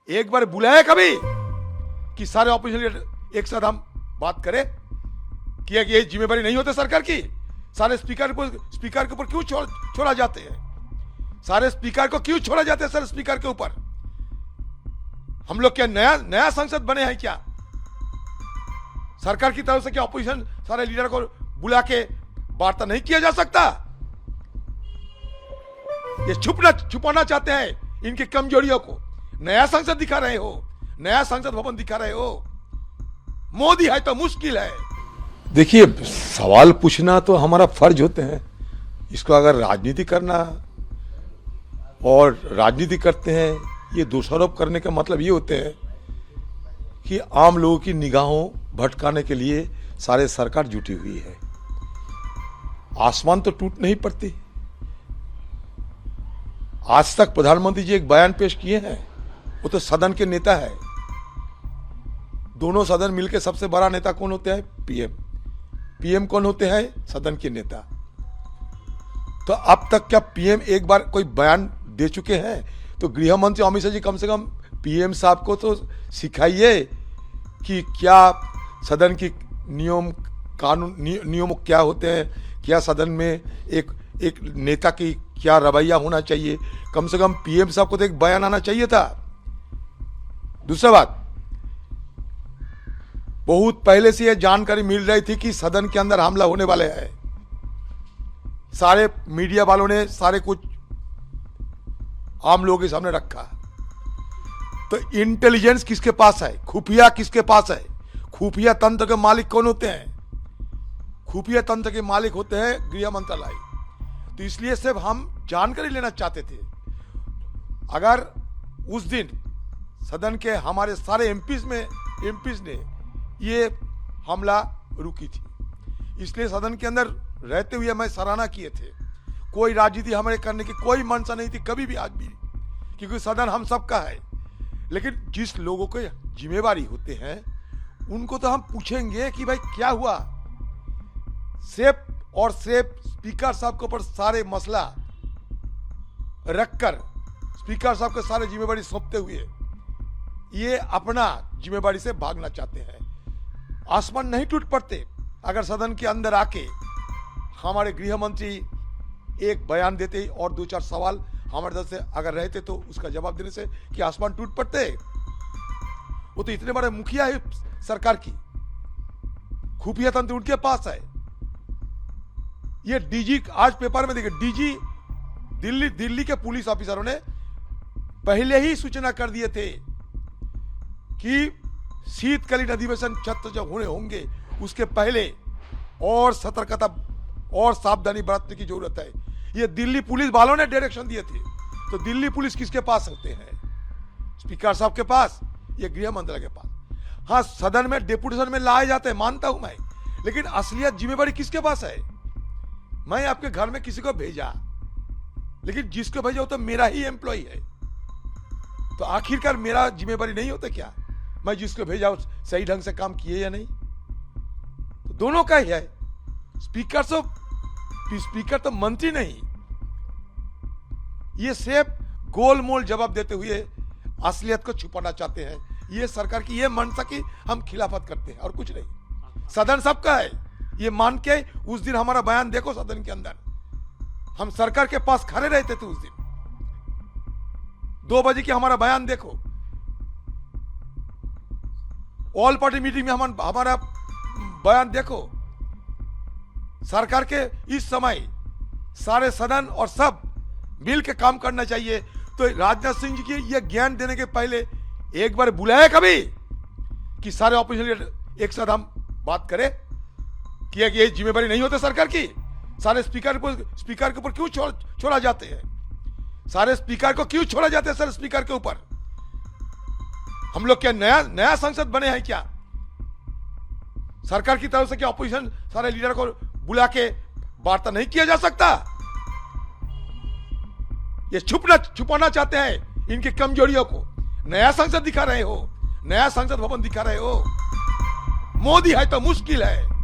एक बार बुलाया कभी कि सारे ऑपोजिशन लीडर एक साथ हम बात करें कि ये जिम्मेदारी नहीं होती सरकार की? सारे स्पीकर के ऊपर क्यों छोड़ा जाते हैं? सारे स्पीकर को क्यों छोड़ा जाता है सर स्पीकर के ऊपर? हम लोग क्या नया संसद बने हैं क्या? सरकार की तरफ से क्या ऑपोजिशन सारे लीडर को बुला के वार्ता नहीं किया जा सकता? ये छुपाना चाहते हैं इनकी कमजोरियों को। नया संसद दिखा रहे हो, नया संसद भवन दिखा रहे हो। मोदी है तो मुश्किल है। देखिए, सवाल पूछना तो हमारा फर्ज होते हैं। इसको अगर राजनीति करना और राजनीति करते हैं, ये दोषारोप करने का मतलब ये होते हैं कि आम लोगों की निगाहों भटकाने के लिए सारे सरकार जुटी हुई है। आसमान तो टूट नहीं पड़ती। आज तक प्रधानमंत्री जी एक बयान पेश किए हैं, वो तो सदन के नेता है। दोनों सदन मिलकर सबसे बड़ा नेता कौन होते हैं? पीएम। पीएम कौन होते हैं? सदन के नेता। तो अब तक क्या पीएम एक बार कोई बयान दे चुके हैं? तो गृह मंत्री अमित शाह जी कम से कम पीएम साहब को तो सिखाइए कि क्या सदन की नियम क्या होते हैं, क्या सदन में एक नेता की क्या रवैया होना चाहिए। कम से कम पीएम साहब को तो एक बयान आना चाहिए था। दूसरा बात, बहुत पहले से यह जानकारी मिल रही थी कि सदन के अंदर हमला होने वाले है। सारे मीडिया वालों ने सारे कुछ आम लोगों के सामने रखा। तो इंटेलिजेंस किसके पास है? खुफिया किसके पास है? खुफिया तंत्र के मालिक कौन होते हैं? खुफिया तंत्र के मालिक होते हैं गृह मंत्रालय। तो इसलिए सिर्फ हम जानकारी लेना चाहते थे। अगर उस दिन सदन के हमारे सारे एमपीज ने ये हमला रुकी थी, इसलिए सदन के अंदर रहते हुए मैं सराहना किए थे। कोई राजनीति हमारे करने की कोई मंशा नहीं थी कभी भी, आज भी, क्योंकि सदन हम सबका है। लेकिन जिस लोगों को जिम्मेवारी होते हैं उनको तो हम पूछेंगे कि भाई क्या हुआ। सिर्फ और सिर्फ स्पीकर साहब के ऊपर सारे मसला रखकर स्पीकर साहब के सारे जिम्मेवारी सौंपते हुए ये अपना जिम्मेवारी से भागना चाहते हैं। आसमान नहीं टूट पड़ते अगर सदन के अंदर आके हमारे गृह मंत्री एक बयान देते और दो चार सवाल हमारे तरफ से अगर रहते तो उसका जवाब देने से कि आसमान टूट पड़ते। वो तो इतने बड़े मुखिया है सरकार की, खुफिया तंत्र उनके पास है। ये डीजी, आज पेपर में देखिए, डीजी दिल्ली के पुलिस ऑफिसरों ने पहले ही सूचना कर दिए थे कि शीतकालीन अधिवेशन सत्र जब होंगे उसके पहले और सतर्कता और सावधानी बरतने की जरूरत है। ये दिल्ली पुलिस वालों ने डायरेक्शन दिए थे। तो दिल्ली पुलिस किसके पास होते हैं? स्पीकर साहब के पास, ये गृह मंत्रालय के पास। हाँ, सदन में डेपुटेशन में लाए जाते हैं, मानता हूं मैं, लेकिन असलियत जिम्मेवारी किसके पास है? मैं आपके घर में किसी को भेजा, लेकिन जिसको भेजा वो तो मेरा ही एम्प्लॉय है। तो आखिरकार मेरा जिम्मेवारी नहीं होता क्या मैं जिसको भेजा सही ढंग से काम किए या नहीं? तो दोनों का ही है। स्पीकर तो मंत्री नहीं। ये सिर्फ गोलमोल जवाब देते हुए असलियत को छुपाना चाहते हैं। ये सरकार की ये मंशा की हम खिलाफत करते हैं और कुछ नहीं। सदन सबका है, ये मान के उस दिन हमारा बयान देखो। सदन के अंदर हम सरकार के पास खड़े रहते थे उस दिन 2 बजे की हमारा बयान देखो। ऑल पार्टी मीटिंग में हमारा बयान देखो। सरकार के इस समय सारे सदन और सब मिल के काम करना चाहिए। तो राजनाथ सिंह जी की ये ज्ञान देने के पहले एक बार बुलाया कभी कि सारे ऑपोजिशन लीडर एक साथ हम बात करें कि ये जिम्मेदारी नहीं होती सरकार की? सारे स्पीकर के ऊपर क्यों छोड़ा जाते हैं? सारे स्पीकर को क्यों छोड़ा जाते हैं सर स्पीकर के ऊपर? हम लोग क्या नया संसद बने हैं क्या? सरकार की तरफ से क्या ऑपोजिशन सारे लीडर को बुला के वार्ता नहीं किया जा सकता? ये छुपाना चाहते हैं इनकी कमजोरियों को। नया संसद दिखा रहे हो, नया संसद भवन दिखा रहे हो। मोदी है तो मुश्किल है।